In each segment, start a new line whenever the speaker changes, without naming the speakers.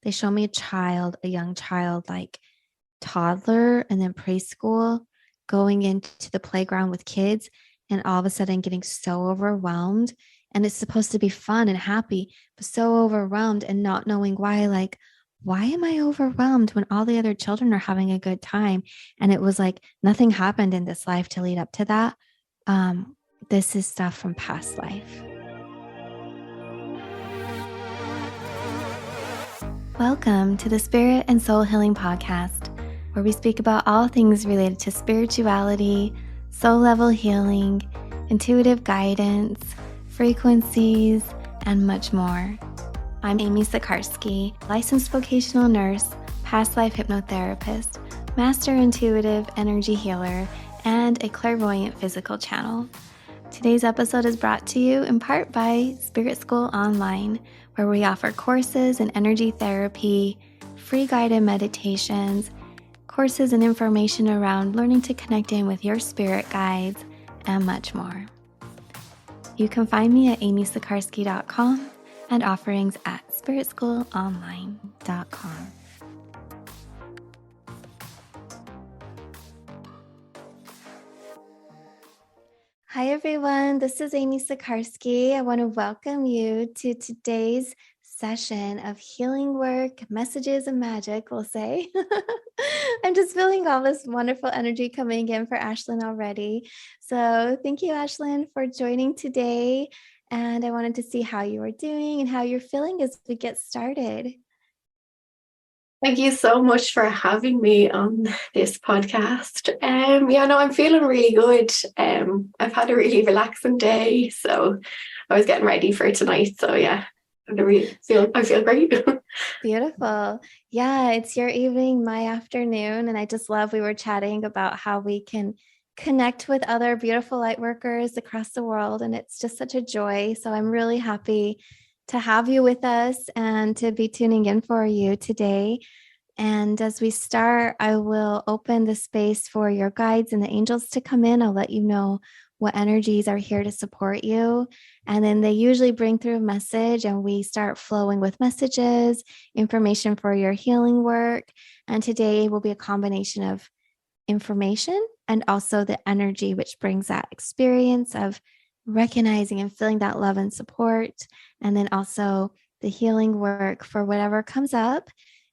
they show me a young child, like toddler and then preschool, going into the playground with kids and all of a sudden getting so overwhelmed. And it's supposed to be fun and happy, but so overwhelmed and not knowing why. Like, why am I overwhelmed when all the other children are having a good time? And it was like nothing happened in this life to lead up to that. This is stuff from past life. Welcome to the Spirit and Soul Healing Podcast, where we speak about all things related to spirituality, soul level healing, intuitive guidance, frequencies, and much more. I'm Amy Sikarskie, licensed vocational nurse, past life hypnotherapist, master intuitive energy healer, and a clairvoyant physical channel. Today's episode is brought to you in part by Spirit School Online, where we offer courses in energy therapy, free guided meditations, courses and information around learning to connect in with your spirit guides, and much more. You can find me at amysikarskie.com and offerings at spiritschoolonline.com. Hi, everyone. This is Amy Sikarskie. I want to welcome you to today's session of healing work, messages, and magic, we'll say. I'm just feeling all this wonderful energy coming in for Aislinn already. So thank you, Aislinn, for joining today. And I wanted to see how you are doing and how you're feeling as we get started.
Thank you so much for having me on this podcast. I'm feeling really good. I've had a really relaxing day, so I was getting ready for tonight. So yeah, I feel great.
Beautiful. Yeah, it's your evening, my afternoon, and I just love we were chatting about how we can connect with other beautiful light workers across the world, and it's just such a joy. So I'm really happy to have you with us and to be tuning in for you today. And as we start, I will open the space for your guides and the angels to come in. I'll let you know what energies are here to support you. And then they usually bring through a message and we start flowing with messages, information for your healing work. And today will be a combination of information and also the energy, which brings that experience of recognizing and feeling that love and support. And then also the healing work for whatever comes up.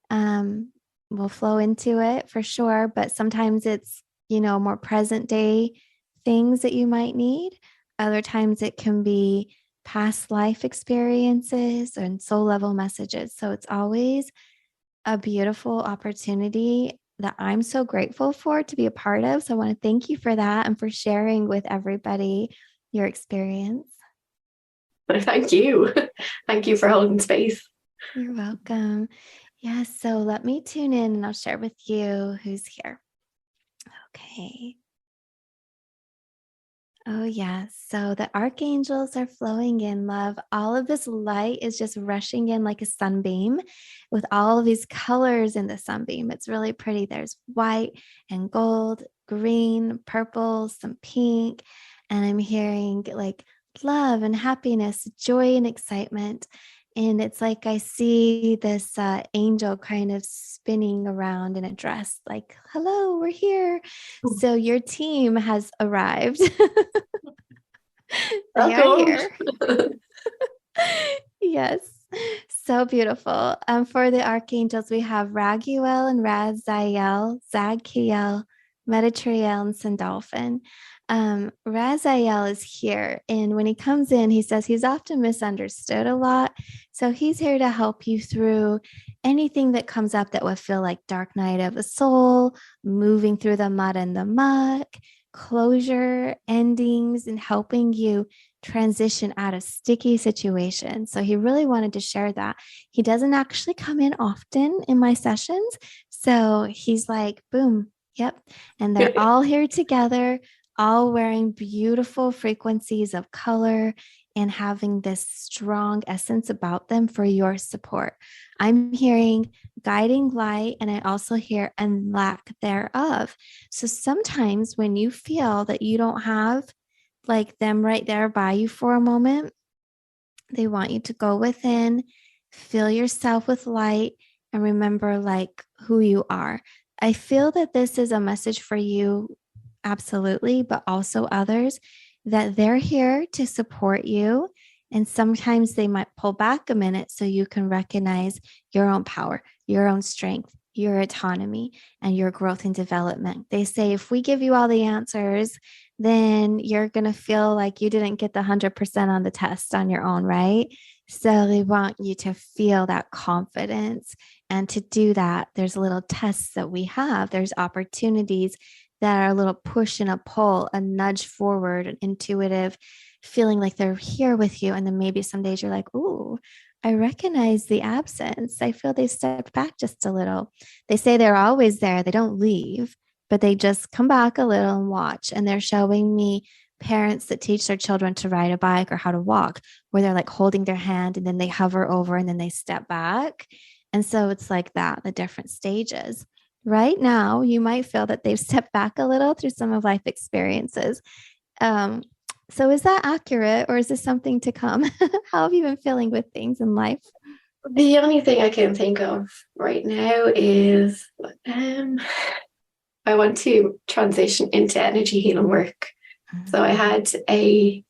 We'll flow into it for sure, but sometimes it's, more present day things that you might need. Other times it can be past life experiences and soul level messages. So it's always a beautiful opportunity that I'm so grateful for to be a part of. So I want to thank you for that and for sharing with everybody your experience.
Thank you. Thank you for holding space.
You're welcome. Yes, so let me tune in and I'll share with you who's here. Okay. Oh, yes. So the archangels are flowing in, love. All of this light is just rushing in like a sunbeam with all of these colors in the sunbeam. It's really pretty. There's white and gold, green, purple, some pink. And I'm hearing like love and happiness, joy and excitement. And it's like I see this angel kind of spinning around in a dress, like, hello, we're here. So your team has arrived. They are here. Yes. So beautiful. For the archangels, we have Raguel and Raziel, Zadkiel, Metatriel, and Sandalphon. Raziel is here, and when he comes in, he says he's often misunderstood a lot. So he's here to help you through anything that comes up that would feel like dark night of the soul, moving through the mud and the muck, closure, endings, and helping you transition out of sticky situations. So he really wanted to share that. He doesn't actually come in often in my sessions. So he's like, boom, yep. And they're all here together, all wearing beautiful frequencies of color and having this strong essence about them for your support. I'm hearing guiding light, and I also hear and lack thereof. So sometimes when you feel that you don't have like them right there by you for a moment, they want you to go within, fill yourself with light, and remember like who you are. I feel that this is a message for you, absolutely, but also others, that they're here to support you. And sometimes they might pull back a minute so you can recognize your own power, your own strength, your autonomy, and your growth and development. They say if we give you all the answers, then you're going to feel like you didn't get the 100% on the test on your own, right? So they want you to feel that confidence. And to do that, there's little tests that we have. There's opportunities that are a little push and a pull, a nudge forward, an intuitive feeling like they're here with you. And then maybe some days you're like, ooh, I recognize the absence. I feel they stepped back just a little. They say they're always there, they don't leave, but they just come back a little and watch. And they're showing me parents that teach their children to ride a bike or how to walk, where they're like holding their hand and then they hover over and then they step back. And so it's like that, the different stages. Right now, you might feel that they've stepped back a little through some of life experiences. Um, so is that accurate or is this something to come? How have you been feeling with things in life?
The only thing I can think of right now is I want to transition into energy healing work. So I had a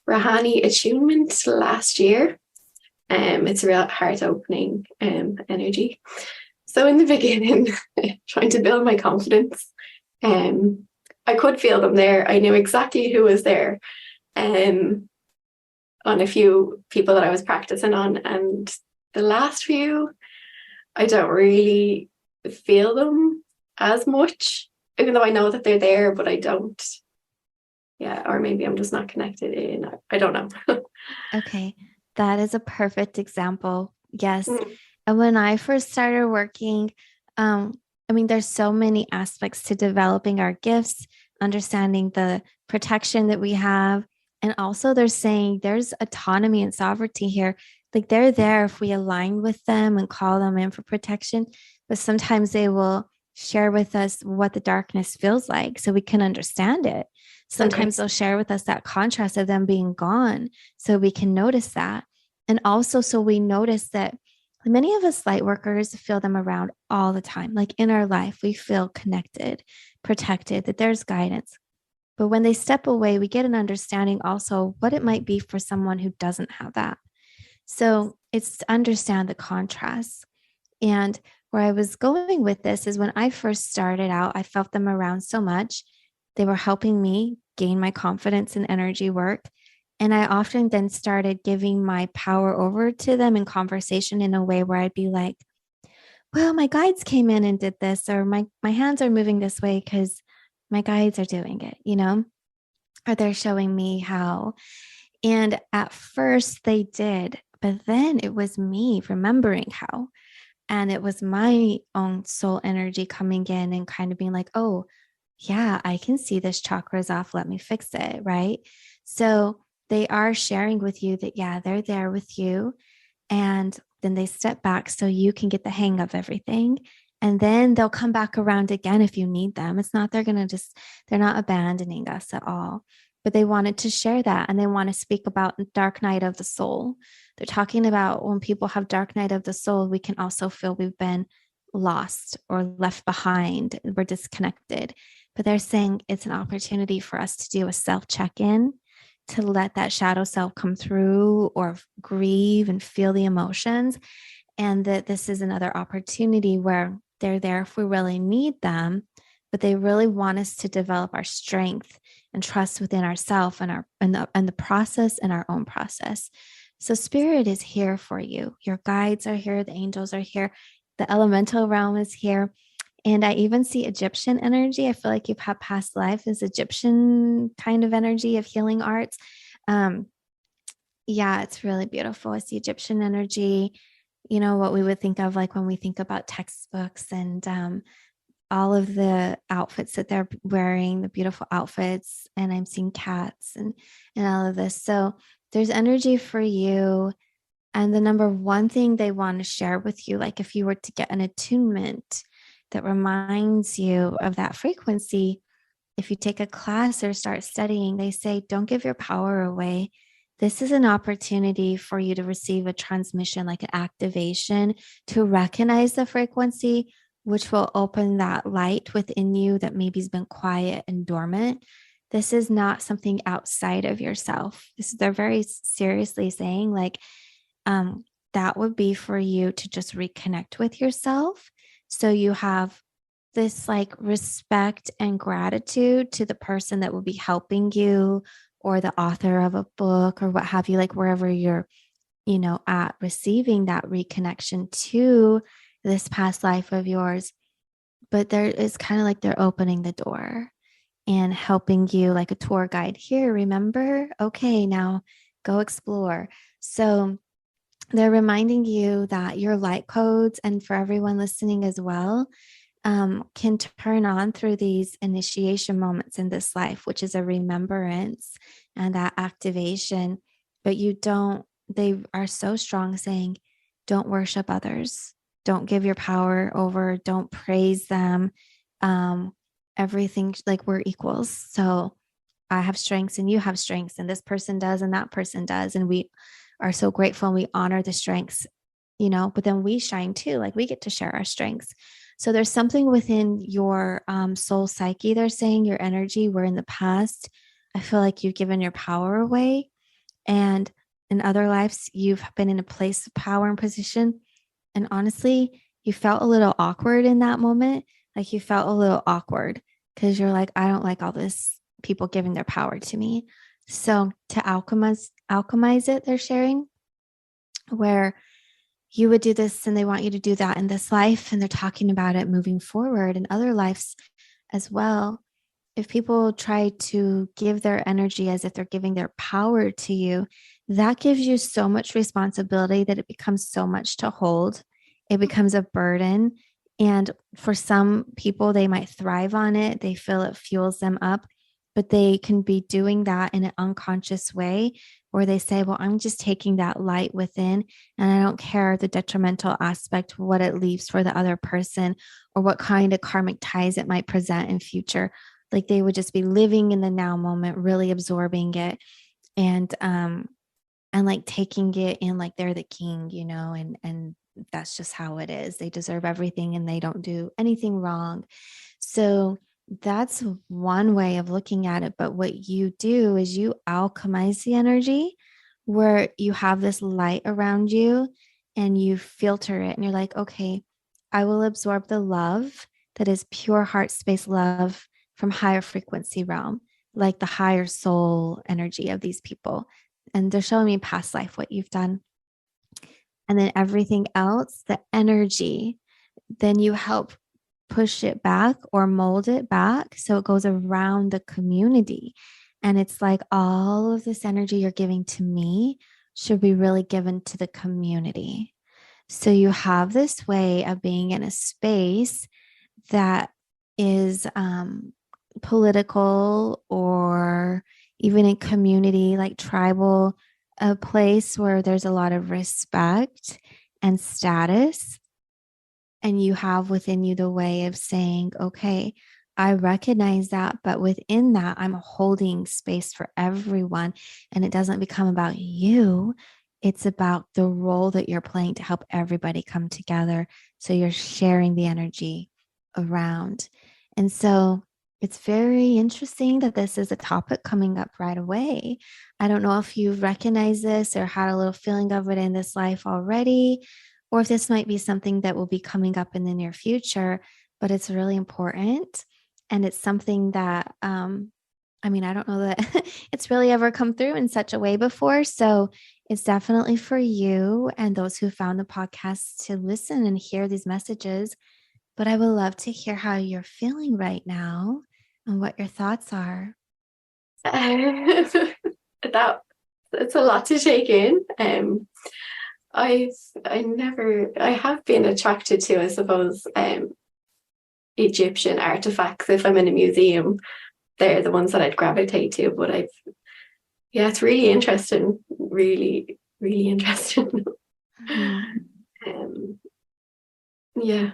Rahani attunement last year. It's a real heart opening energy. So in the beginning, trying to build my confidence, I could feel them there. I knew exactly who was there on a few people that I was practicing on. And the last few, I don't really feel them as much, even though I know that they're there, but I don't. Yeah, or maybe I'm just not connected in. I don't know.
Okay, that is a perfect example. Yes.
Mm,
And when I first started working, um, I mean, there's so many aspects to developing our gifts, understanding the protection that we have. And also, they're saying there's autonomy and sovereignty here. Like they're there if we align with them and call them in for protection. But sometimes they will share with us what the darkness feels like so we can understand it.
okay.
Sometimes they'll share with us that contrast of them being gone so we can notice that. And also, so we notice that many of us light workers feel them around all the time. Like in our life, we feel connected, protected, that there's guidance. But when they step away, we get an understanding also what it might be for someone who doesn't have that. So it's to understand the contrast. And where I was going with this is when I first started out, I felt them around so much. They were helping me gain my confidence in energy work. And I often then started giving my power over to them in conversation in a way where I'd be like, well, my guides came in and did this, or my hands are moving this way because my guides are doing it, or they're showing me how. And at first they did, but then it was me remembering how. And it was my own soul energy coming in and kind of being like, oh, yeah, I can see this chakra's off. Let me fix it. Right. So they are sharing with you that, yeah, they're there with you. And then they step back so you can get the hang of everything. And then they'll come back around again if you need them. It's not, they're not abandoning us at all. But they wanted to share that and they want to speak about dark night of the soul. They're talking about when people have dark night of the soul, we can also feel we've been lost or left behind. We're disconnected. But they're saying it's an opportunity for us to do a self check in, to let that shadow self come through or grieve and feel the emotions. And that this is another opportunity where they're there if we really need them, but they really want us to develop our strength and trust within ourselves and the process and our own process. So spirit is here for you. Your guides are here, the angels are here, the elemental realm is here. And I even see Egyptian energy. I feel like you've had past life as Egyptian kind of energy of healing arts. Um, yeah, it's really beautiful. I see Egyptian energy, what we would think of like when we think about textbooks and all of the outfits that they're wearing, the beautiful outfits. And I'm seeing cats and all of this. So there's energy for you. And the number one thing they want to share with you, like if you were to get an attunement that reminds you of that frequency, if you take a class or start studying, they say, don't give your power away. this is an opportunity for you to receive a transmission, like an activation, to recognize the frequency, which will open that light within you that maybe has been quiet and dormant. This is not something outside of yourself. They're very seriously saying, like, um, that would be for you to just reconnect with yourself. So you have this like respect and gratitude to the person that will be helping you, or the author of a book or what have you, like wherever you're, at receiving that reconnection to this past life of yours. But there is kind of like they're opening the door and helping you like a tour guide. Here, remember? Okay, now go explore. So they're reminding you that your light codes, and for everyone listening as well, can turn on through these initiation moments in this life, which is a remembrance and that activation. But they are so strong saying, don't worship others. Don't give your power over. Don't praise them. Um, Everything, like, we're equals. So I have strengths and you have strengths, and this person does and that person does. And we are so grateful and we honor the strengths, but then we shine too. Like, we get to share our strengths. So there's something within your soul psyche, they're saying, your energy, where in the past, I feel like you've given your power away. And in other lives, you've been in a place of power and position. And honestly, you felt a little awkward in that moment. Like, you felt a little awkward because you're like, I don't like all this people giving their power to me. So to alchemize it, they're sharing, where you would do this and they want you to do that in this life. And they're talking about it moving forward in other lives as well. If people try to give their energy as if they're giving their power to you, that gives you so much responsibility that it becomes so much to hold. It becomes a burden. And for some people, they might thrive on it. They feel it fuels them up, but they can be doing that in an unconscious way, where they say, well, I'm just taking that light within and I don't care the detrimental aspect, what it leaves for the other person or what kind of karmic ties it might present in future. Like, they would just be living in the now moment, really absorbing it, and like taking it in like they're the king, and that's just how it is. They deserve everything and they don't do anything wrong. So that's one way of looking at it. But what you do is you alchemize the energy, where you have this light around you and you filter it and you're like, okay, I will absorb the love that is pure heart space love from higher frequency realm, like the higher soul energy of these people. And they're showing me past life what you've done. And then everything else, the energy, then you help push it back or mold it back so it goes around the community. And it's like, all of this energy you're giving to me should be really given to the community. So you have this way of being in a space that is political, or even in community, like tribal, a place where there's a lot of respect and status. And you have within you the way of saying, okay, I recognize that, but within that, I'm holding space for everyone. And it doesn't become about you. It's about the role that you're playing to help everybody come together. So you're sharing the energy around. And so it's very interesting that this is a topic coming up right away. I don't know if you've recognized this or had a little feeling of it in this life already, or if this might be something that will be coming up in the near future, but it's really important. And it's something that, I don't know that it's really ever come through in such a way before. So it's definitely for you and those who found the podcast to listen and hear these messages. But I would love to hear how you're feeling right now and what your thoughts are.
That it's a lot to take in. I have been attracted to, I suppose, Egyptian artifacts. If I'm in a museum, they're the ones that I'd gravitate to. But yeah, it's really interesting, really, really interesting.
Mhm.
um, yeah.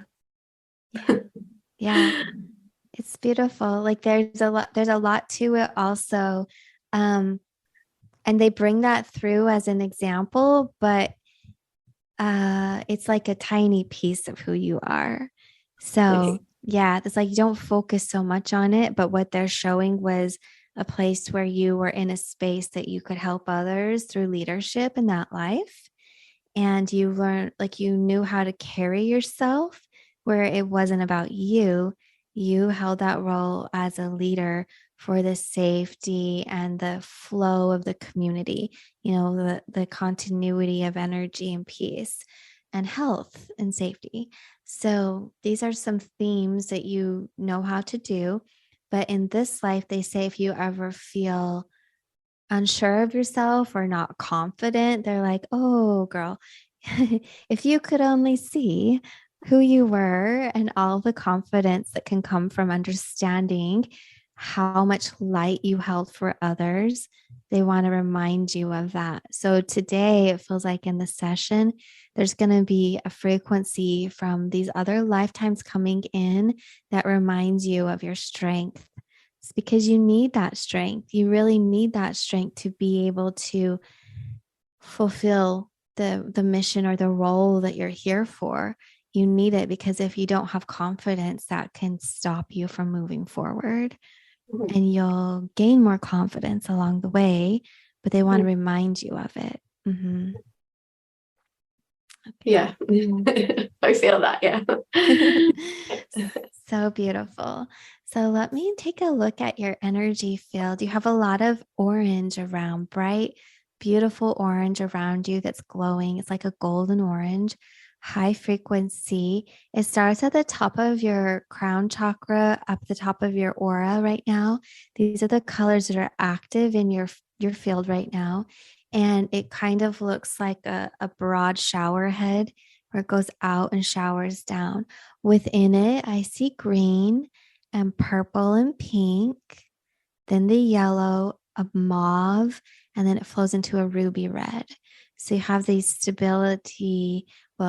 Yeah, it's beautiful. Like, there's a lot to it also. Um, And they bring that through as an example, but it's like a tiny piece of who you are. So
Okay.
yeah, it's like you don't focus so much on it, but what they're showing was a place where you were in a space that you could help others through leadership in that life. And you learned, like, you knew how to carry yourself where it wasn't about you. You held that role as a leader for the safety and the flow of the community, the continuity of energy and peace and health and safety. So these are some themes that you know how to do. But in this life, they say if you ever feel unsure of yourself or not confident, they're like, oh, girl, if you could only see who you were and all the confidence that can come from understanding how much light you held for others, they want to remind you of that. So today, it feels like in the session, there's going to be a frequency from these other lifetimes coming in that reminds you of your strength. It's because you need that strength. You really need that strength to be able to fulfill the mission or the role that you're here for. You need it because if you don't have confidence, that can stop you from moving forward,
Mhm.
and you'll gain more confidence along the way, but they want to
Mhm.
remind you of it. Mm-hmm.
Yeah. I feel that, yeah.
Okay. So beautiful. So let me take a look at your energy field. You have a lot of orange around, bright, beautiful orange around you that's glowing. It's like a golden orange, high frequency. It starts at the top of your crown chakra, up the top of your aura right now. These are the colors that are active in your field right now. And it kind of looks like a broad shower head where it goes out and showers down. Within it, I see green and purple and pink, then the yellow, a mauve, and then it flows into a ruby red. So you have these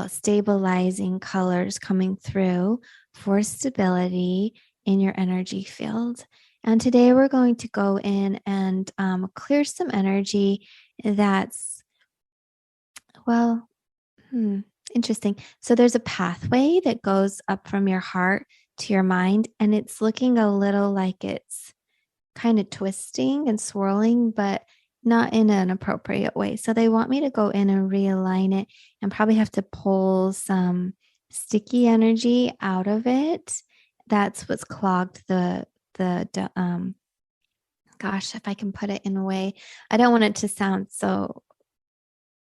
stabilizing colors coming through for stability in your energy field. And today we're going to go in and clear some energy that's, well, interesting. So there's a pathway that goes up from your heart to your mind, and it's looking a little like it's kind of twisting and swirling, but not in an appropriate way. So they want me to go in and realign it and probably have to pull some sticky energy out of it. That's what's clogged the gosh, if I can put it in a way, I don't want it to sound so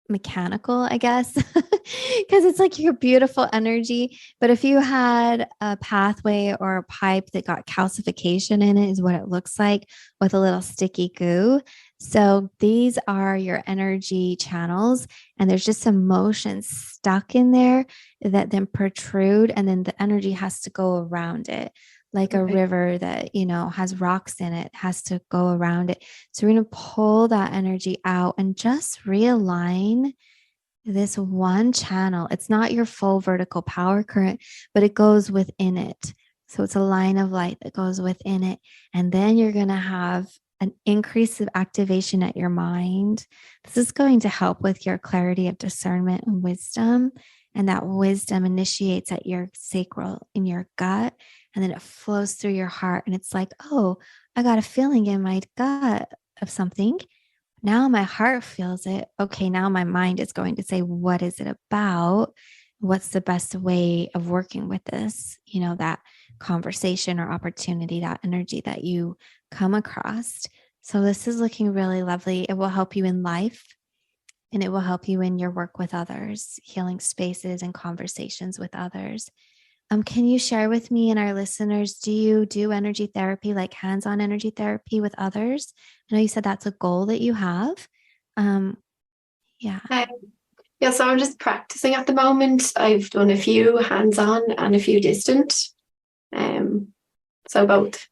mechanical, I guess, because it's like your beautiful energy. But if you had a pathway or a pipe that got calcification in it, is what it looks like with a little sticky goo. So these are your energy channels, and there's just some motion stuck in there that then protrude, and then the energy has to go around it. Like a
Okay.
river that, has rocks in it, has to go around it. So we're going to pull that energy out and just realign this one channel. It's not your full vertical power current, but it goes within it. So it's a line of light that goes within it. And then you're going to have an increase of activation at your mind. This is going to help with your clarity of discernment and wisdom. And that wisdom initiates at your sacral in your gut, and then it flows through your heart. And it's like, oh, I got a feeling in my gut of something. Now my heart feels it. Okay, now my mind is going to say, what is it about? What's the best way of working with this? That conversation or opportunity, that energy that you come across. So this is looking really lovely. It will help you in life, and it will help you in your work with others, healing spaces and conversations with others. Can you share with me and our listeners, do you do energy therapy, like hands-on energy therapy with others? I know you said that's a goal that you have. Um, yeah.
Um, yeah, so I'm just practicing at the moment. I've done a few hands-on and a few distant. Um, so both.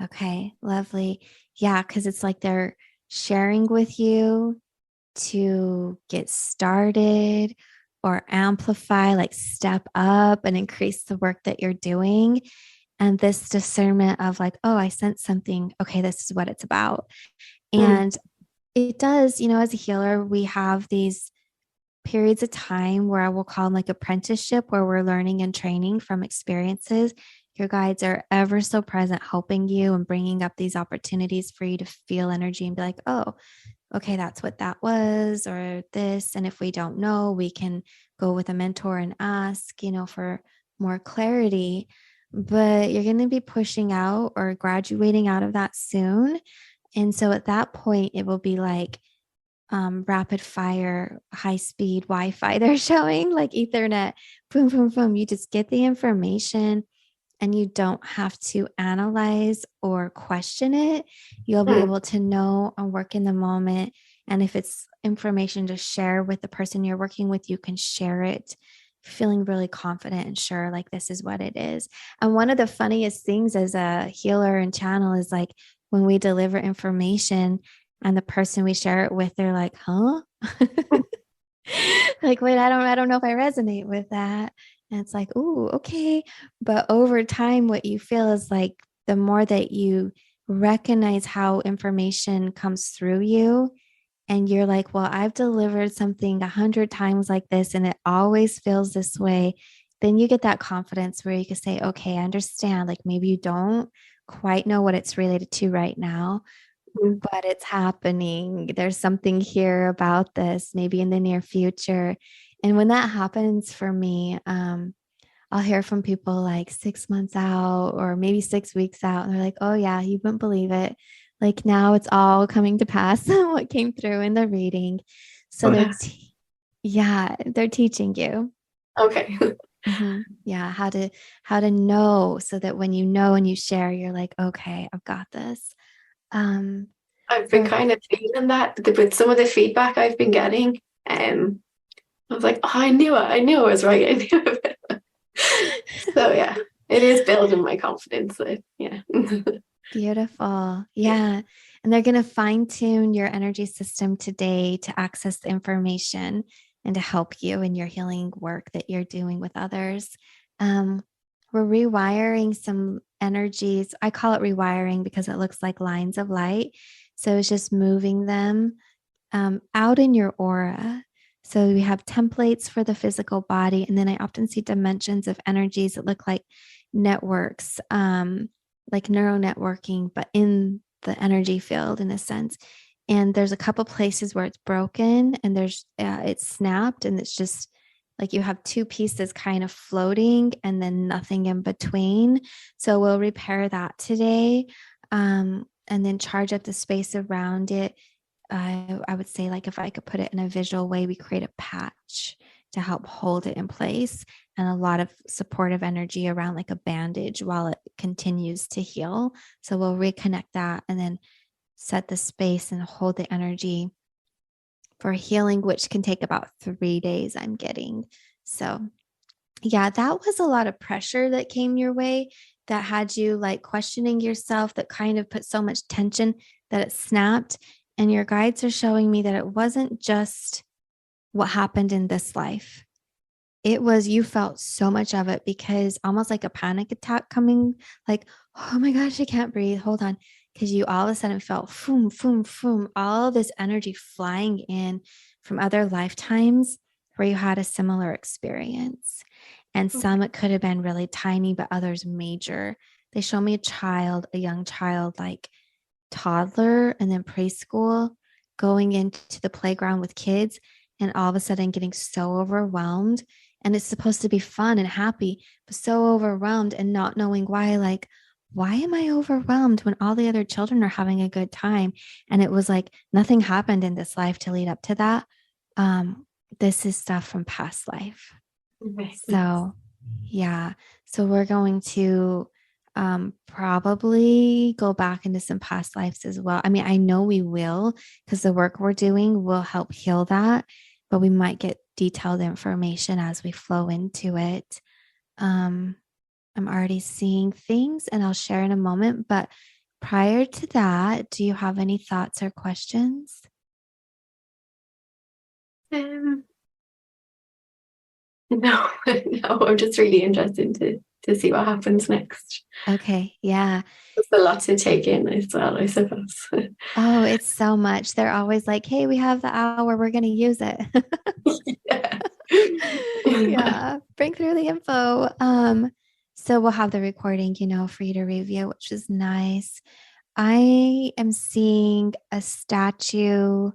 Okay. Lovely. Yeah, because it's like they're sharing with you to get started or amplify, like step up and increase the work that you're doing. And this discernment of like, oh, I sense something. Okay, this is what it's about.
Mm.
And It does, as a healer, we have these periods of time where I will call them like apprenticeship, where we're learning and training from experiences. Your guides are ever so present, helping you and bringing up these opportunities for you to feel energy and be like, oh, okay, that's what that was, or this. And if we don't know, we can go with a mentor and ask, for more clarity. But you're going to be pushing out or graduating out of that soon. And so at that point, it will be like rapid fire, high speed Wi Fi. They're showing like Ethernet, boom, boom, boom. You just get the information and you don't have to analyze or question it. You'll be
Mm.
able to know and work in the moment. And if it's information to share with the person you're working with, you can share it feeling really confident and sure, like this is what it is. And one of the funniest things as a healer and channel is like when we deliver information and the person we share it with, they're like, huh? Like, wait, I don't know if I resonate with that. And it's like, ooh, okay. But over time, what you feel is like the more that you recognize how information comes through you, and you're like, well, I've delivered something 100 times like this, and it always feels this way. Then you get that confidence where you can say, okay, I understand. Like maybe you don't quite know what it's related to right now,
Mm.
but it's happening. There's something here about this, maybe in the near future. And when that happens for me, I'll hear from people like 6 months out or maybe 6 weeks out. And they're like, oh, yeah, you wouldn't believe it. Like now it's all coming to pass, what came through in the reading. So
Okay.
yeah, they're teaching you.
Okay.
Yeah, how to know so that when you know and you share, you're like, okay, I've got this. Um,
I've been
for
kind of feeling that with some of the feedback I've been getting. I was like, oh, I knew I was right. I knew it. So yeah, it is building my confidence. Yeah.
Beautiful. Yeah. And they're going to fine tune your energy system today to access the information and to help you in your healing work that you're doing with others. Um, we're rewiring some energies. I call it rewiring because it looks like lines of light. So it's just moving them out in your aura. So we have templates for the physical body. And then I often see dimensions of energies that look like networks, like neural networking, but in the energy field in a sense. And there's a couple places where it's broken and it's snapped and it's just like you have two pieces kind of floating and then nothing in between. So we'll repair that today, and then charge up the space around it. I would say, like, if I could put it in a visual way, we create a patch to help hold it in place and a lot of supportive energy around like a bandage while it continues to heal. So we'll reconnect that and then set the space and hold the energy for healing, which can take about 3 days, I'm getting. So, yeah, that was a lot of pressure that came your way that had you like questioning yourself, that kind of put so much tension that it snapped. And your guides are showing me that it wasn't just what happened in this life. It was you felt so much of it because almost like a panic attack coming, like, oh my gosh, I can't breathe. Hold on. Because you all of a sudden felt boom, boom, boom, all this energy flying in from other lifetimes where you had a similar experience. And some it could have been really tiny, but others major. They show me a young child, like toddler and then preschool, going into the playground with kids and all of a sudden getting so overwhelmed. And it's supposed to be fun and happy, but so overwhelmed and not knowing why. Like, why am I overwhelmed when all the other children are having a good time? And it was like nothing happened in this life to lead up to that. Um, this is stuff from past life. So, yeah. So we're going to probably go back into some past lives as well. I mean, I know we will because the work we're doing will help heal that, but we might get detailed information as we flow into it. Um, I'm already seeing things and I'll share in a moment. But prior to that, do you have any thoughts or questions?
No, no, I'm just really interested to to see what happens next.
Okay. Yeah.
It's a lot to take in as well, I suppose.
Oh, it's so much. They're always like, hey, we have the hour, we're going to use it.
Yeah.
Yeah. Bring through the info. So we'll have the recording, for you to review, which is nice. I am seeing a statue,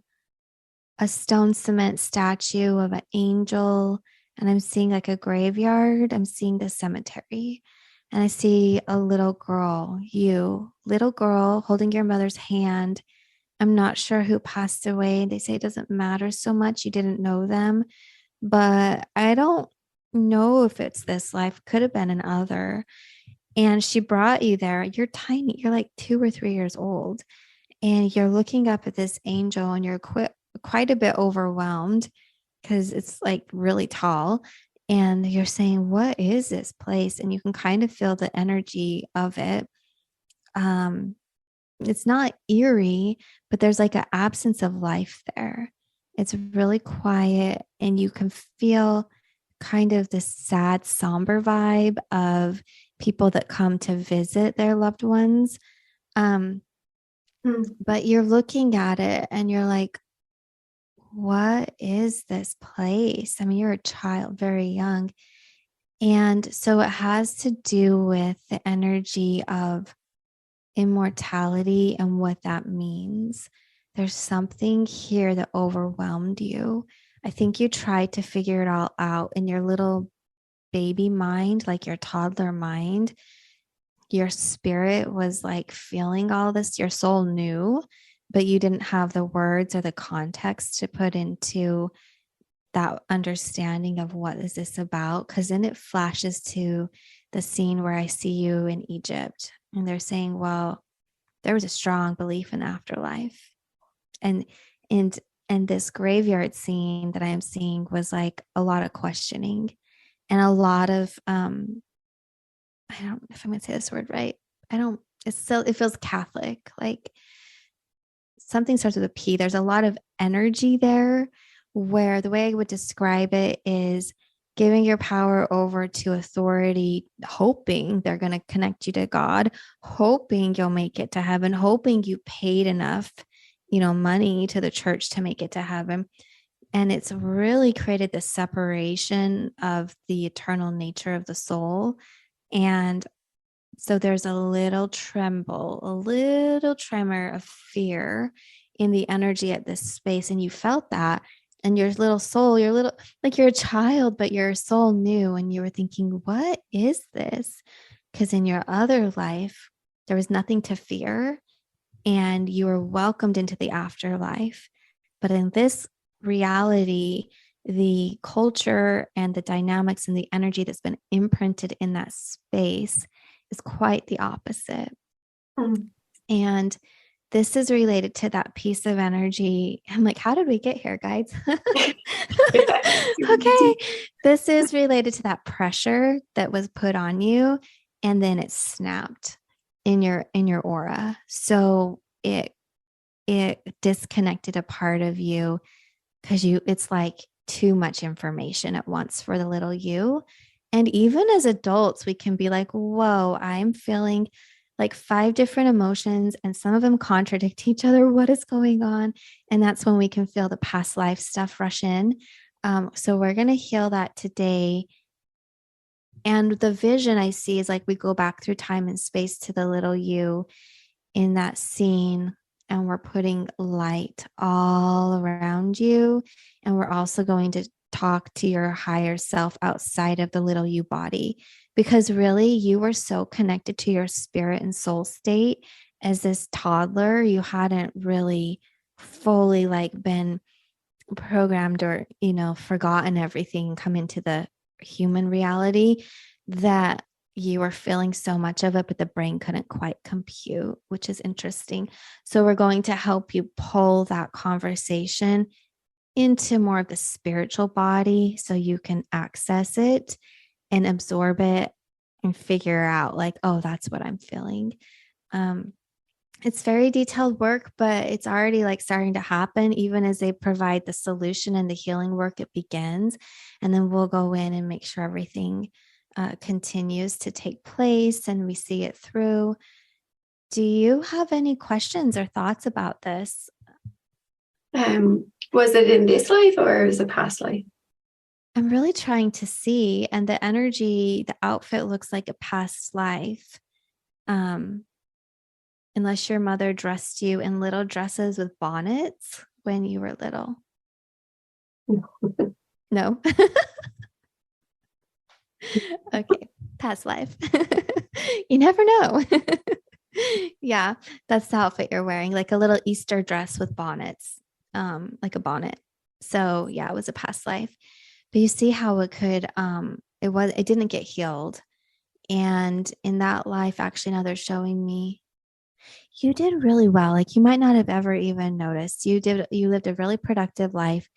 a stone cement statue of an angel, and I'm seeing like a graveyard. I'm seeing the cemetery, and I see a little girl, little girl holding your mother's hand. I'm not sure who passed away. They say it doesn't matter so much. You didn't know them, but I don't know if it's this life. Could have been another. And she brought you there. You're tiny. You're like 2 or 3 years old. And you're looking up at this angel and you're quite a bit overwhelmed because it's like really tall. And you're saying, what is this place? And you can kind of feel the energy of it. Um, it's not eerie, but there's like an absence of life there. It's really quiet, and you can feel kind of this sad, somber vibe of people that come to visit their loved ones. Um, but you're looking at it and you're like, what is this place? I mean, you're a child, very young. And so it has to do with the energy of immortality and what that means. There's something here that overwhelmed you. I think you tried to figure it all out in your little baby mind, like your toddler mind. Your spirit was like feeling all this, your soul knew, but you didn't have the words or the context to put into that understanding of what is this about. Because then it flashes to the scene where I see you in Egypt, and they're saying, well, there was a strong belief in afterlife. And and and this graveyard scene that I'm seeing was like a lot of questioning and a lot of I don't know if I'm gonna say this word right. I don't, it's still, it feels Catholic, like something starts with a P. There's a lot of energy there, where the way I would describe it is giving your power over to authority, hoping they're going to connect you to God, hoping you'll make it to heaven, hoping you paid enough, money to the church to make it to heaven. And it's really created this separation of the eternal nature of the soul. And so there's a little tremble, a little tremor of fear in the energy at this space. And you felt that. And your little soul, your little, like you're a child, but your soul knew. And you were thinking, what is this? Because in your other life, there was nothing to fear and you were welcomed into the afterlife. But in this reality, the culture and the dynamics and the energy that's been imprinted in that space is quite the opposite. And this is related to that piece of energy. I'm like, how did we get here, guys? Okay. This is related to that pressure that was put on you, and then it snapped in your aura. So it disconnected a part of you because it's like too much information at once for the little you. And even as adults, we can be like, whoa, I'm feeling like 5 different emotions and some of them contradict each other. What is going on? And that's when we can feel the past life stuff rush in. So we're going to heal that today. And the vision I see is like we go back through time and space to the little you in that scene, and we're putting light all around you. And we're also going to talk to your higher self outside of the little you body, because really you were so connected to your spirit and soul state as this toddler. You hadn't really fully like been programmed or, forgotten everything and come into the human reality, that you were feeling so much of it, but the brain couldn't quite compute, which is interesting. So we're going to help you pull that conversation into more of the spiritual body so you can access it and absorb it and figure out like, oh, that's what I'm feeling. It's very detailed work, but it's already like starting to happen. Even as they provide the solution and the healing work, it begins. And then we'll go in and make sure everything continues to take place and we see it through. Do you have any questions or thoughts about this?
Was it in this life or was it past life?
I'm really trying to see, and the energy, the outfit looks like a past life. Um, unless your mother dressed you in little dresses with bonnets when you were little. No. Okay, past life. You never know. Yeah, that's the outfit you're wearing, like a little Easter dress with bonnets, like a bonnet. So yeah, it was a past life. But you see how it could, it didn't get healed. And in that life, actually, now they're showing me you did really well. Like you might not have ever even noticed. You lived a really productive life,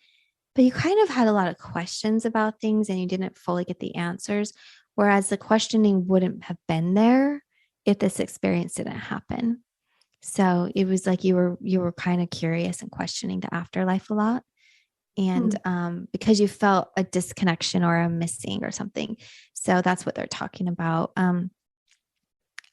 but you kind of had a lot of questions about things and you didn't fully get the answers. Whereas the questioning wouldn't have been there if this experience didn't happen. So it was like you were kind of curious and questioning the afterlife a lot. And
Mm.
because you felt a disconnection or a missing or something. So that's what they're talking about.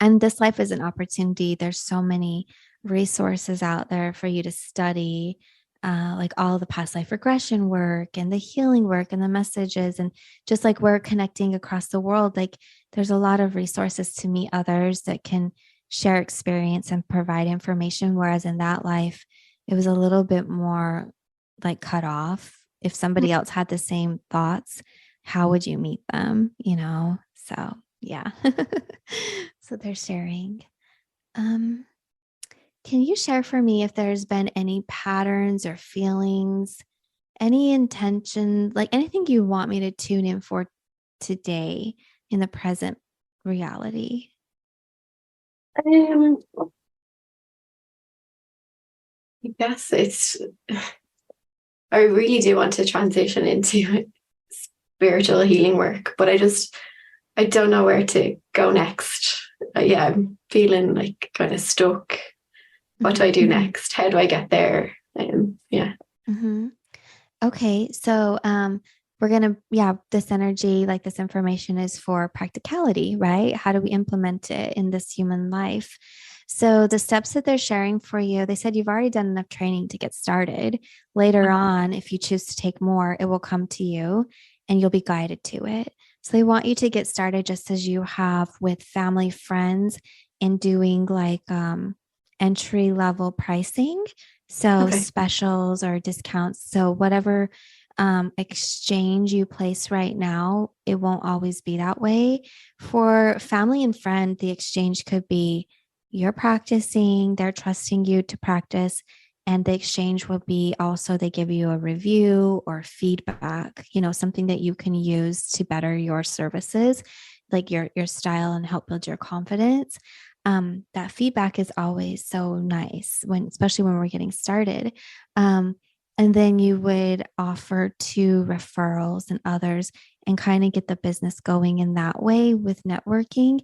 And this life is an opportunity. There's so many resources out there for you to study, like all the past life regression work and the healing work and the messages. And just like we're connecting across the world, like there's a lot of resources to meet others that can share experience and provide information. Whereas in that life, it was a little bit more like cut off. If somebody else had the same thoughts, how would you meet them? So yeah. So they're sharing. Um, can you share for me if there's been any patterns or feelings, any intention, like anything you want me to tune in for today in the present reality?
Um, I guess I really do want to transition into spiritual healing work, but I don't know where to go next. Yeah, I'm feeling like kind of stuck. What do I
Mm-hmm.
do next? How do I get there? Yeah.
Mm-hmm. Okay, so we're gonna, yeah, this energy, like this information is for practicality, right? How do we implement it in this human life? So the steps that they're sharing for you, they said you've already done enough training to get started. Later on, if you choose to take more, it will come to you and you'll be guided to it. So they want you to get started just as you have with family, friends, in doing like entry level pricing. So
Okay.
specials or discounts. So whatever exchange you place right now, it won't always be that way. For family and friend, the exchange could be you're practicing, they're trusting you to practice. And the exchange will be also they give you a review or feedback, something that you can use to better your services, like your style and help build your confidence. That feedback is always so nice especially when we're getting started. And then you would offer to referrals and others and kind of get the business going in that way with networking,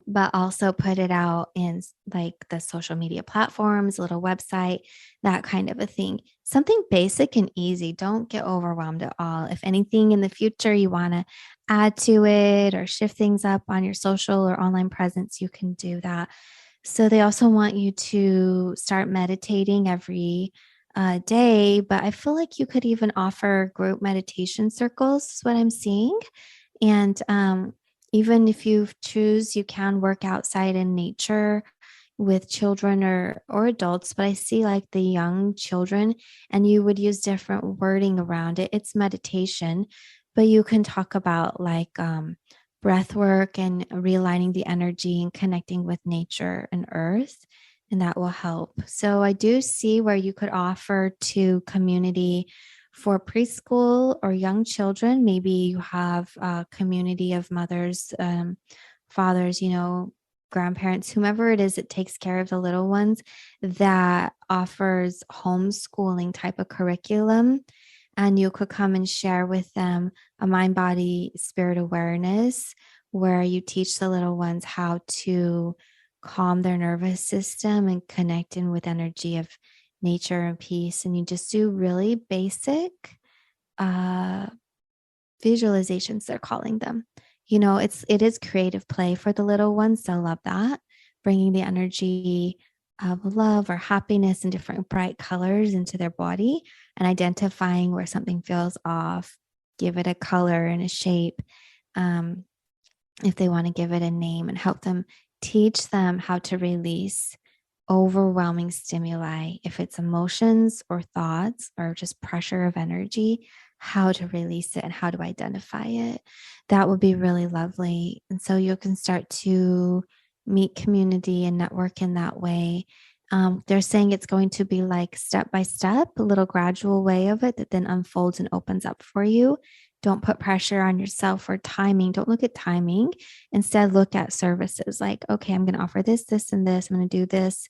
but also put it out in like the social media platforms, little website, that kind of a thing. Something basic and easy. Don't get overwhelmed at all. If anything in the future you want to add to it or shift things up on your social or online presence, you can do that. So they also want you to start meditating every day, but I feel like you could even offer group meditation circles, is what I'm seeing. And even if you choose, you can work outside in nature with children or adults, but I see like the young children, and you would use different wording around it. It's meditation, but you can talk about like breath work and realigning the energy and connecting with nature and earth, and that will help. So I do see where you could offer to community for preschool or young children. Maybe you have a community of mothers, fathers, grandparents, whomever it is that takes care of the little ones, that offers homeschooling type of curriculum. And you could come and share with them a mind, body, spirit awareness, where you teach the little ones how to calm their nervous system and connect in with energy of nature and peace. And you just do really basic uh, visualizations, they're calling them. it is creative play for the little ones. So I love that. Bringing the energy of love or happiness in different bright colors into their body and identifying where something feels off, give it a color and a shape. Um, if they want to give it a name and help them teach them how to release overwhelming stimuli, if it's emotions or thoughts or just pressure of energy, how to release it and how to identify it. That would be really lovely. And so you can start to meet community and network in that way. They're saying it's going to be like step by step, a little gradual way of it that then unfolds and opens up for you. Don't put pressure on yourself for timing. Don't look at timing. Instead, look at services like, okay, I'm going to offer this, this, and this. I'm going to do this.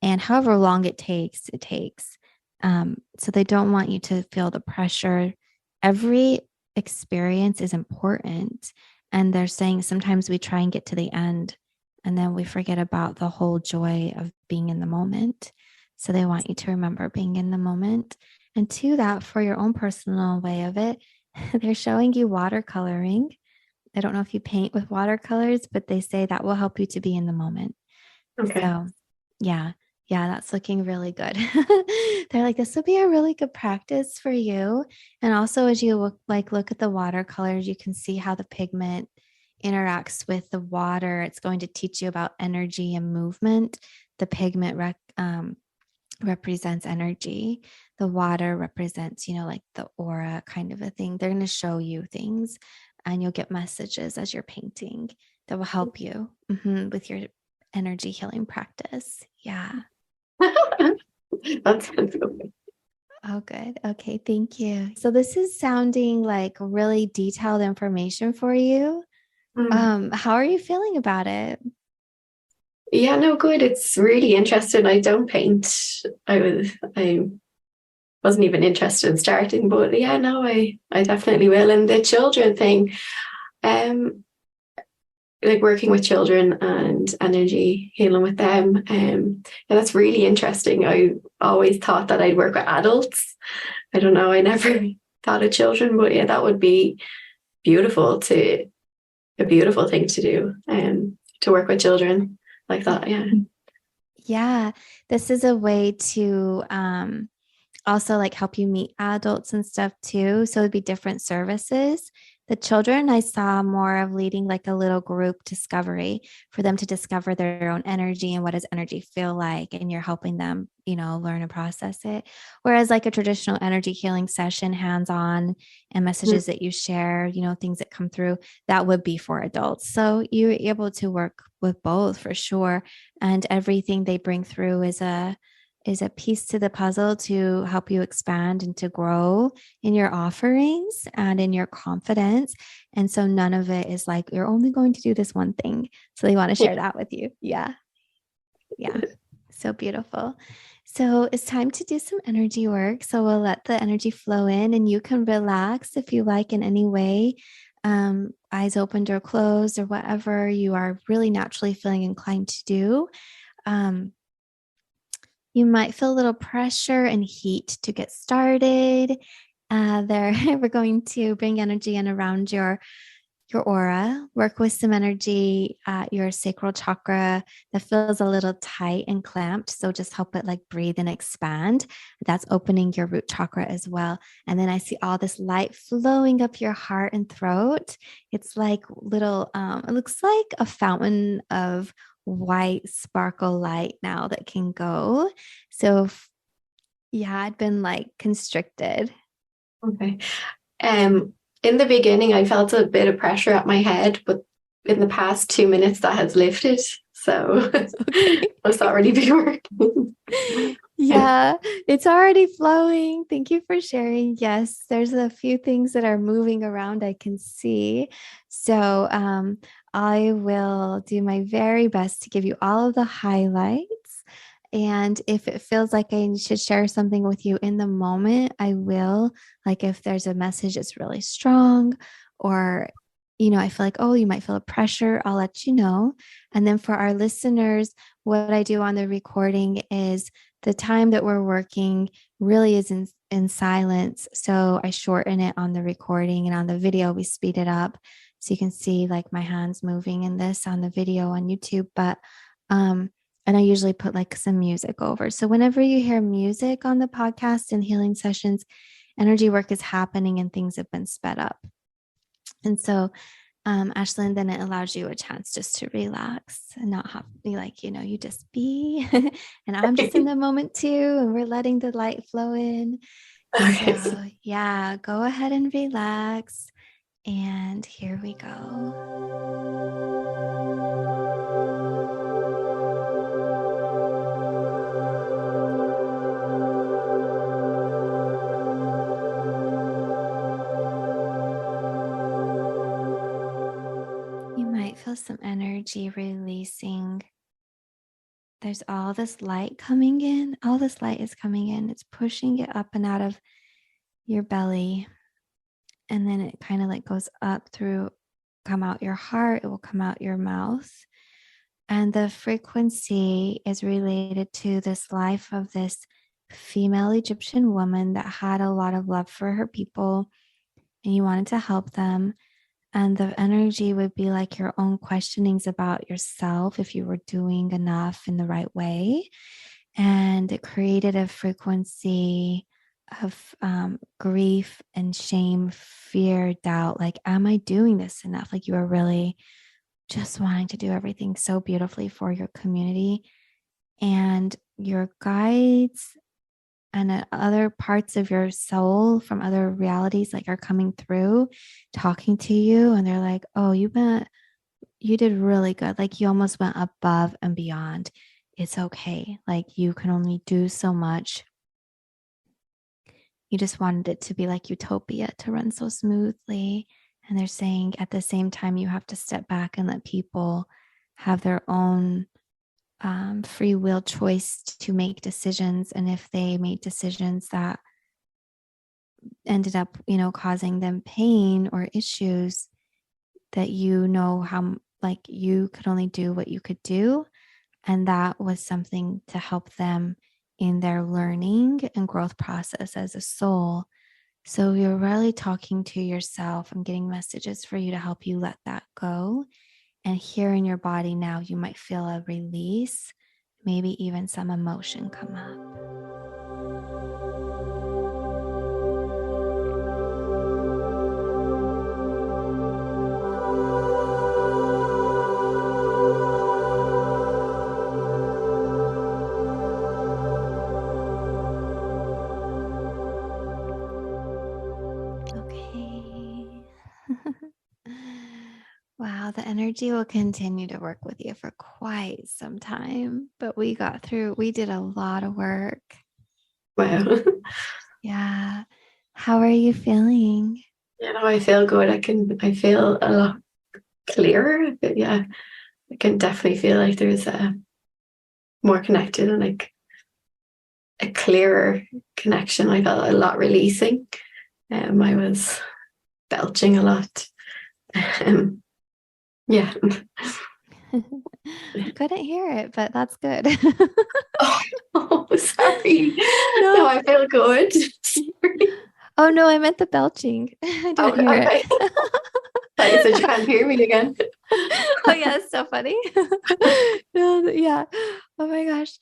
And however long it takes, it takes. So they don't want you to feel the pressure. Every experience is important. And they're saying sometimes we try and get to the end and then we forget about the whole joy of being in the moment. So they want you to remember being in the moment. And to that, for your own personal way of it, they're showing you watercoloring. I don't know if you paint with watercolors, but they say that will help you to be in the moment.
Okay.
So, yeah, that's looking really good. They're like, this will be a really good practice for you. And also, as you look at the watercolors, you can see how the pigment interacts with the water. It's going to teach you about energy and movement. The pigment represents energy. The water represents, like the aura kind of a thing. They're going to show you things and you'll get messages as you're painting that will help you with your energy healing practice. Yeah.
That sounds good.
Oh, good. Okay. Thank you. So this is sounding like really detailed information for you.
Mm.
How are you feeling about it?
Yeah, no, good. It's really interesting. I don't paint. I wasn't even interested in starting, but yeah, no, I definitely will. And the children thing, um, like working with children and energy healing with them, yeah, that's really interesting. I always thought that I'd work with adults. I don't know. I never thought of children, but yeah, that would be beautiful to a beautiful thing to do. To work with children like that. Yeah.
Yeah. This is a way to also like help you meet adults and stuff too. So it'd be different services. The children, I saw more of leading like a little group discovery for them to discover their own energy and what does energy feel like. And you're helping them, learn and process it. Whereas like a traditional energy healing session, hands on and messages that you share, things that come through, that would be for adults. So you're able to work with both for sure. And everything they bring through is a piece to the puzzle to help you expand and to grow in your offerings and in your confidence. And so none of it is like, you're only going to do this one thing. So they want to share that with you. Yeah. Yeah. So beautiful. So it's time to do some energy work. So we'll let the energy flow in and you can relax if you like in any way. Eyes opened or closed or whatever you are really naturally feeling inclined to do. You might feel a little pressure and heat to get started. We're going to bring energy in around your aura, work with some energy at your sacral chakra that feels a little tight and clamped. So just help it like breathe and expand. That's opening your root chakra as well. And then I see all this light flowing up your heart and throat. It's like it looks like a fountain of white sparkle light now that can go. So yeah, I'd been like constricted.
Okay. In the beginning, I felt a bit of pressure at my head, but in the past 2 minutes, that has lifted. So
Okay.
must already be working.
Yeah, it's already flowing. Thank you for sharing. Yes, there's a few things that are moving around I can see. So I will do my very best to give you all of the highlights. And if it feels like I should share something with you in the moment, I will. Like if there's a message that's really strong or I feel like, oh, you might feel a pressure, I'll let you know. And then for our listeners, what I do on the recording is the time that we're working really is in silence. So I shorten it on the recording and on the video, we speed it up So you can see like my hands moving in this on the video on YouTube, but and I usually put like some music over. So whenever you hear music on the podcast and healing sessions, energy work is happening and things have been sped up. And so Aislinn, then it allows you a chance just to relax and not have to be like, you just be. And I'm just in the moment too. And we're letting the light flow in.
Okay.
So, yeah, go ahead and relax. And here we go. You might feel some energy releasing. There's all this light coming in. All this light is coming in. It's pushing it up and out of your belly. And then it kind of like goes up through, come out your heart. It will come out your mouth. And the frequency is related to this life of this female Egyptian woman that had a lot of love for her people and you wanted to help them. And the energy would be like your own questionings about yourself, if you were doing enough in the right way. And it created a frequency of grief and shame, fear, doubt. Like, am I doing this enough? Like, you are really just wanting to do everything so beautifully for your community. And your guides and other parts of your soul from other realities like are coming through, talking to you, and they're like, oh, you did really good. Like, you almost went above and beyond. It's okay. Like, you can only do so much. You just wanted it to be like utopia, to run so smoothly. And they're saying at the same time, you have to step back and let people have their own free will choice to make decisions. And if they made decisions that ended up, causing them pain or issues, that how like you could only do what you could do. And that was something to help them in their learning and growth process as a soul. So you're really talking to yourself and getting messages for you to help you let that go. And here in your body now, you might feel a release, maybe even some emotion come up. Okay. Wow, the energy will continue to work with you for quite some time, but we did a lot of work.
Wow.
Yeah. How are you feeling?
I feel good. I feel a lot clearer. But yeah, I can definitely feel like there's a more connected and like a clearer connection. I felt a lot releasing. I was belching a lot. Yeah.
I couldn't hear it, but that's good.
Oh, sorry. No,
No.
I feel good. Sorry.
Oh no, I meant the belching. I didn't hear
Okay.
it.
Thought you said you can't hear me again.
Oh yeah, it's so funny. No, yeah. Oh my gosh.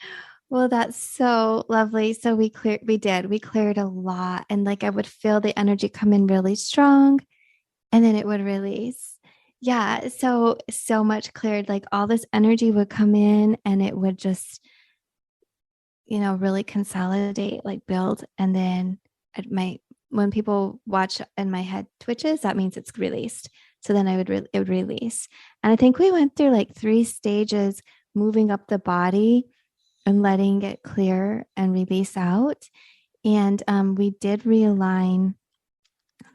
Well, that's so lovely. So we cleared a lot. And like I would feel the energy come in really strong and then it would release. Yeah. So much cleared. Like all this energy would come in and it would just, really consolidate, like build. And then when people watch and my head twitches, that means it's released. So then it would release. And I think we went through like 3 stages, moving up the body and letting it clear and release out. And we did realign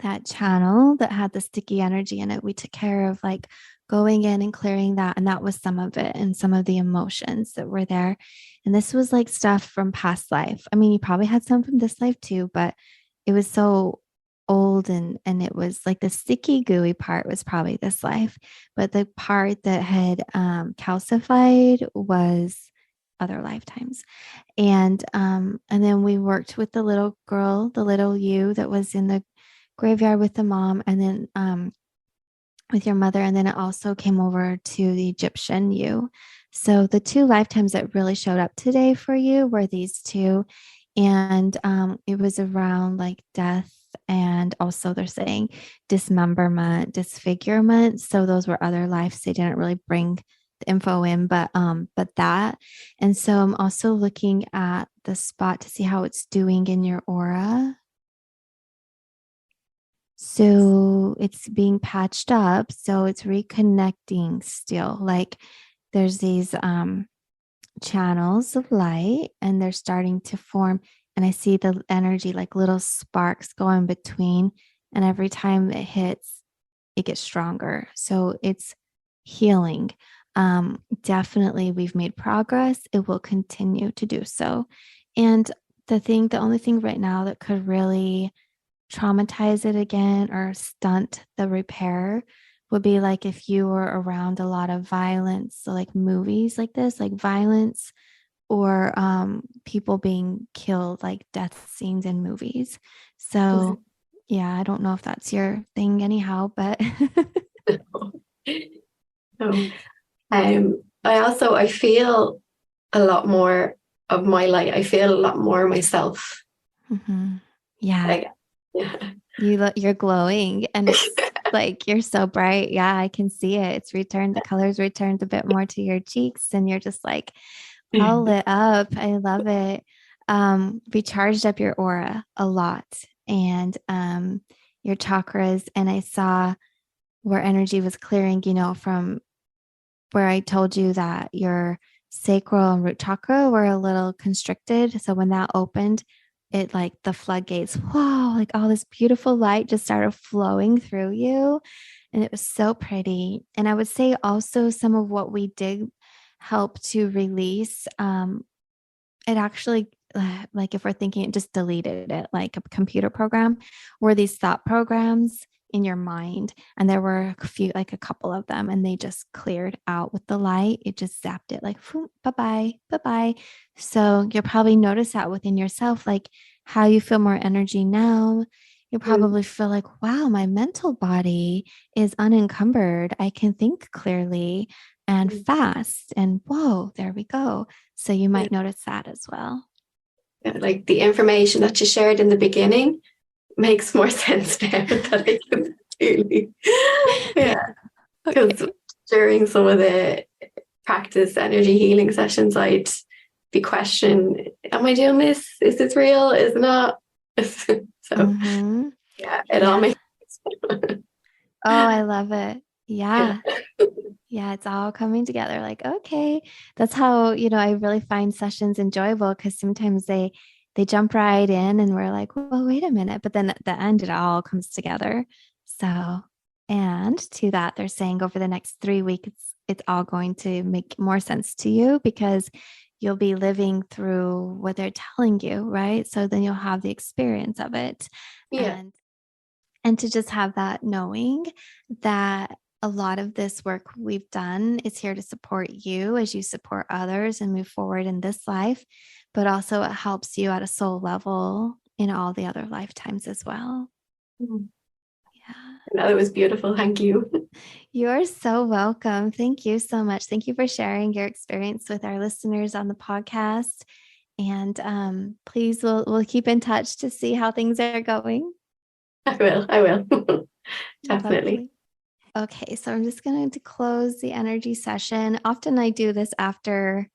that channel that had the sticky energy in it. We took care of like going in and clearing that. And that was some of it and some of the emotions that were there. And this was like stuff from past life. I mean, you probably had some from this life too, but it was so old and it was like the sticky gooey part was probably this life, but the part that had calcified was other lifetimes. And then we worked with the little girl, the little you that was in the graveyard with the mom, and then with your mother. And then it also came over to the Egyptian you. So the two lifetimes that really showed up today for you were these two. And it was around like death. And also they're saying dismemberment, disfigurement. So those were other lives. They didn't really bring the info in, but that. And so I'm also looking at the spot to see how it's doing in your aura. So it's being patched up. So it's reconnecting still. Like there's these channels of light and they're starting to form. And I see the energy like little sparks going between. And every time it hits, it gets stronger. So it's healing. Definitely, we've made progress. It will continue to do so. And the only thing right now that could really traumatize it again or stunt the repair would be like if you were around a lot of violence, so like movies like this, like violence or people being killed, like death scenes in movies. So yeah, I don't know if that's your thing anyhow, but
No. I feel a lot more of my light. I feel a lot more myself.
mm-hmm. Yeah,
Like, yeah.
you're glowing and it's like you're so bright. Yeah, I can see it. It's returned, the colors returned a bit more to your cheeks and you're just like all lit up. I love it. We charged up your aura a lot and your chakras. And I saw where energy was clearing, from where I told you that your sacral and root chakra were a little constricted. So when that opened, it like the floodgates, whoa, like all this beautiful light just started flowing through you. And it was so pretty. And I would say also some of what we did help to release, it actually, like if we're thinking it just deleted it like a computer program, were these thought programs in your mind. And there were a couple of them, and they just cleared out with the light. It just zapped it like, bye bye, bye bye. So you'll probably notice that within yourself, like how you feel more energy now. You probably feel like, wow, my mental body is unencumbered. I can think clearly and fast. And whoa, there we go. So you
Yeah.
might notice that as well.
Yeah, like the information that you shared in the beginning makes more sense now that I can really, yeah, because
Okay.
during some of the practice energy healing sessions, I'd be questioning, am I doing this? Is this real? Is it not? So
Mm-hmm.
yeah, it all
Yeah.
makes
Oh, I love it.
yeah.
Yeah. Yeah, it's all coming together. Like, okay, that's how, I really find sessions enjoyable because sometimes they jump right in and we're like, well, wait a minute. But then at the end, it all comes together. So, and to that, they're saying over the next 3 weeks, it's all going to make more sense to you because you'll be living through what they're telling you, right? So then you'll have the experience of it.
Yeah.
And to just have that knowing that a lot of this work we've done is here to support you as you support others and move forward in this life, but also it helps you at a soul level in all the other lifetimes as well.
Mm.
Yeah.
No, it was beautiful. Thank you.
You're so welcome. Thank you so much. Thank you for sharing your experience with our listeners on the podcast. And please, we'll keep in touch to see how things are going.
I will. I will. Definitely.
Lovely. Okay, so I'm just going to close the energy session. Often I do this after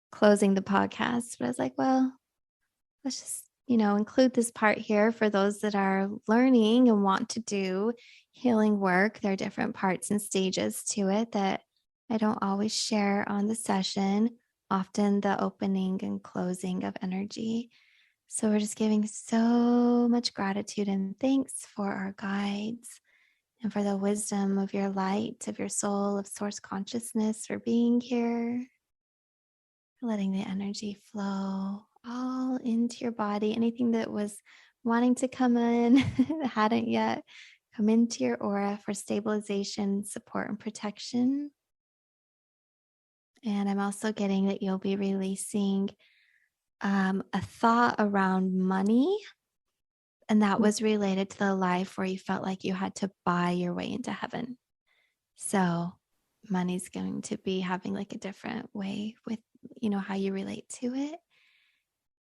closing the podcast, but I was like, well, let's just, include this part here for those that are learning and want to do healing work. There are different parts and stages to it that I don't always share on the session, often the opening and closing of energy. So we're just giving so much gratitude and thanks for our guides and for the wisdom of your light, of your soul, of source consciousness for being here, letting the energy flow all into your body. Anything that was wanting to come in that hadn't yet come into your aura for stabilization, support, and protection. And I'm also getting that you'll be releasing a thought around money. And that was related to the life where you felt like you had to buy your way into heaven. So money's going to be having like a different way with, how you relate to it.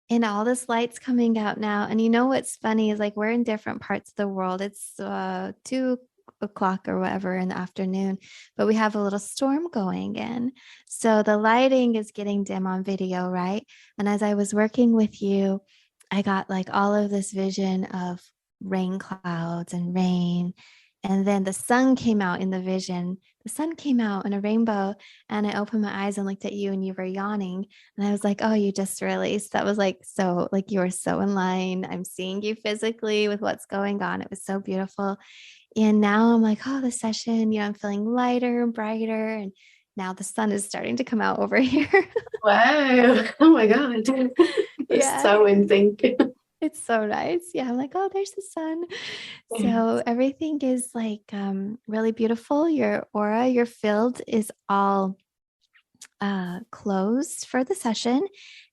And all this light's coming out now. And what's funny is like we're in different parts of the world. It's 2 o'clock or whatever in the afternoon, but we have a little storm going in. So the lighting is getting dim on video, right? And as I was working with you, I got like all of this vision of rain clouds and rain. And then the sun came out in the vision. The sun came out in a rainbow. And I opened my eyes and looked at you, and you were yawning. And I was like, oh, you just released. That was like, so like you were so in line. I'm seeing you physically with what's going on. It was so beautiful. And now I'm like, oh, the session, I'm feeling lighter and brighter. And now the sun is starting to come out over here.
Wow. Oh my God. It's
Yeah.
so in sync.
It's so nice. Yeah. I'm like, oh, there's the sun.
Yeah.
So everything is like really beautiful. Your aura, your field is all closed for the session.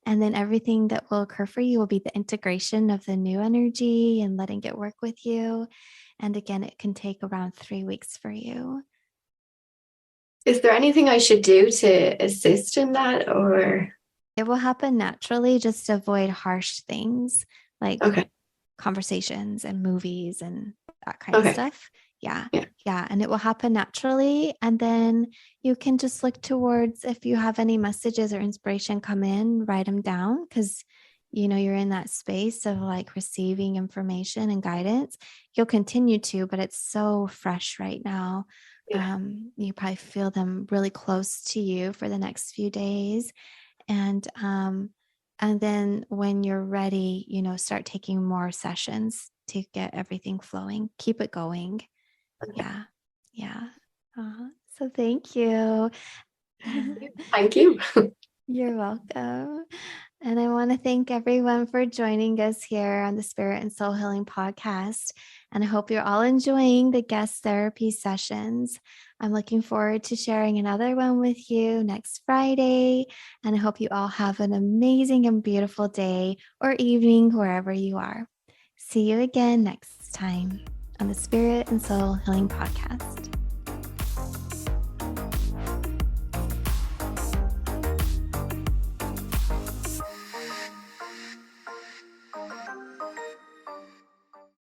And then everything that will occur for you will be the integration of the new energy and letting it work with you. And again, it can take around 3 weeks for you.
Is there anything I should do to assist in that, or?
It will happen naturally. Just avoid harsh things like
Okay.
conversations and movies and that kind of
Okay.
stuff. Yeah.
Yeah.
Yeah. And it will happen naturally. And then you can just look towards, if you have any messages or inspiration come in, write them down, because you're in that space of like receiving information and guidance. You'll continue to, but it's so fresh right now.
Yeah.
You probably feel them really close to you for the next few days. And then when you're ready, start taking more sessions to get everything flowing. Keep it going.
Okay.
Yeah. Yeah. So thank you.
Thank you.
You're welcome. And I want to thank everyone for joining us here on the Spirit and Soul Healing Podcast. And I hope you're all enjoying the guest therapy sessions. I'm looking forward to sharing another one with you next Friday. And I hope you all have an amazing and beautiful day or evening wherever you are. See you again next time on the Spirit and Soul Healing Podcast.